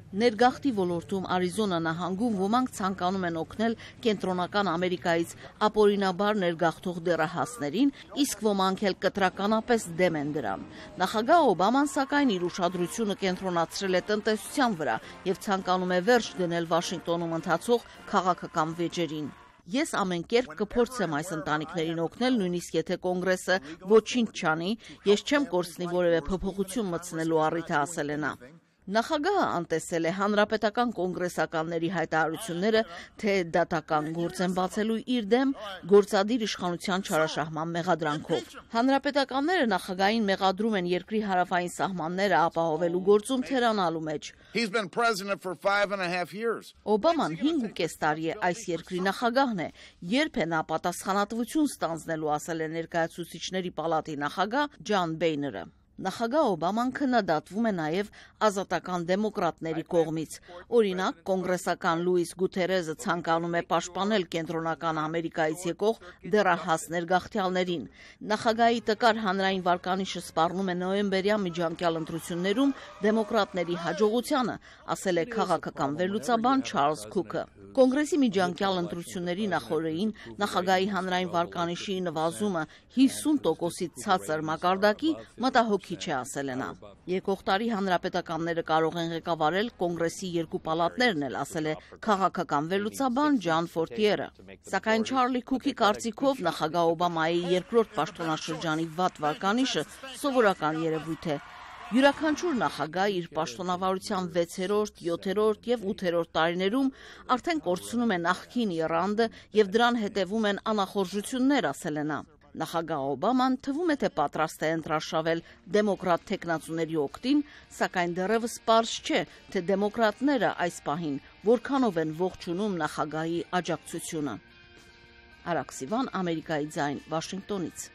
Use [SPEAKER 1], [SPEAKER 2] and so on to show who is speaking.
[SPEAKER 1] Ներգաղթի ոլորտում Արիզոնա նահանգում ոմանք ցանկանում են օգնել կենտրոնական Ամերիկայից ապօրինաբար ներգաղթող դեռահասներին, իսկ ոմանք էլ կտրականապես դեմ են դրան։ Նախագահ Օբաման սակայն իր ուշադրությունը կենտրոնացրել է տնտեսության վրա եւ ցանկանում է վերջ դնել Վաշինգտոնում ընթացող քաղաքական վեճերին։ Ես ամեն կերպ կփորձեմ այս ընտանիքներին օգնել, նույնիսկ եթե կոնգրեսը ոչինչ չանի, ես չեմ կորցնի որևէ փոփոխություն մտցնելու առիթը, ասել է նա։ Նախագահը անտեսել է հանրապետական կոնգրեսականների հայտարարությունները, թե դատական գործ են բացելու իր դեմ գործադիր իշխանության չարաշահման մեղադրանքով։ Հանրապետականները նախագահին մեղադրում են երկրի հարավային սահմանները ապահովելու գործում թերանալու մեջ։ Օբաման 5.5 տարի է այս երկրի նախագահն է, երբ է նա պատասխանատվություն ստանձնելու, ասել է Ներկայացուցիչների պալատի նախագահ Ջոն Բեյները։ Նախագահ Օբաման քննադատվում է նաև ազատական դեմոկրատների կողմից։ Օրինակ, կոնգրեսական Լուիս Գութերեզը ցանկանում է պաշտպանել կենտրոնական Ամերիկայից եկող դեռահաս ներգաղթյալներին։ Նախագահի տկար հանրային վարկանիշը սպառնում է նոյեմբերյան միջանկյալ ընտրություններում դեմոկրատների հաջողությանը, ասել է քաղաքական վերլուծաբան Չարլզ Քուքը։ Կոնգրեսի միջանկյալ ընտրությունների նախօրեին նախագահի հանրային վարկանիշի նվազումը 50%-ից ցածր մակարդակի մտահոգիչ է, ասել է նա։ Եկող տարի հանրապետականները կարող են ղեկավարել կոնգրեսի երկու պալատներն էլ, ասել է քաղաքական վերլուծաբան Ջան Ֆորտիերը։ Սակայն Չարլի Քուքի կարծիքով նախագահ Օբամայի երկրորդ պաշտոնաշրջանի վատ վարկանիշը սովորական երևույթ է։ Յուրաքանչյուր նախագահ իր պաշտոնավարության 6-րդ, 7-րդ եւ 8-րդ տարիներում արդեն կորցնում է նախկին եռանդը եւ դրան հետևում են անախորժություններ, ասել է նա։ Նախագահ Օբաման թվում է, թե պատրաստ է ընտրարշավել դեմոկրատ թեկնածուների օգտին, սակայն դեռևս պարզ չէ, թե դեմոկրատները այս պահին որքանով են ողջունում նախագահի աջակցությունը։ Արաքսիվան, Ամերիկայի ձայն, Վաշինգտոնից։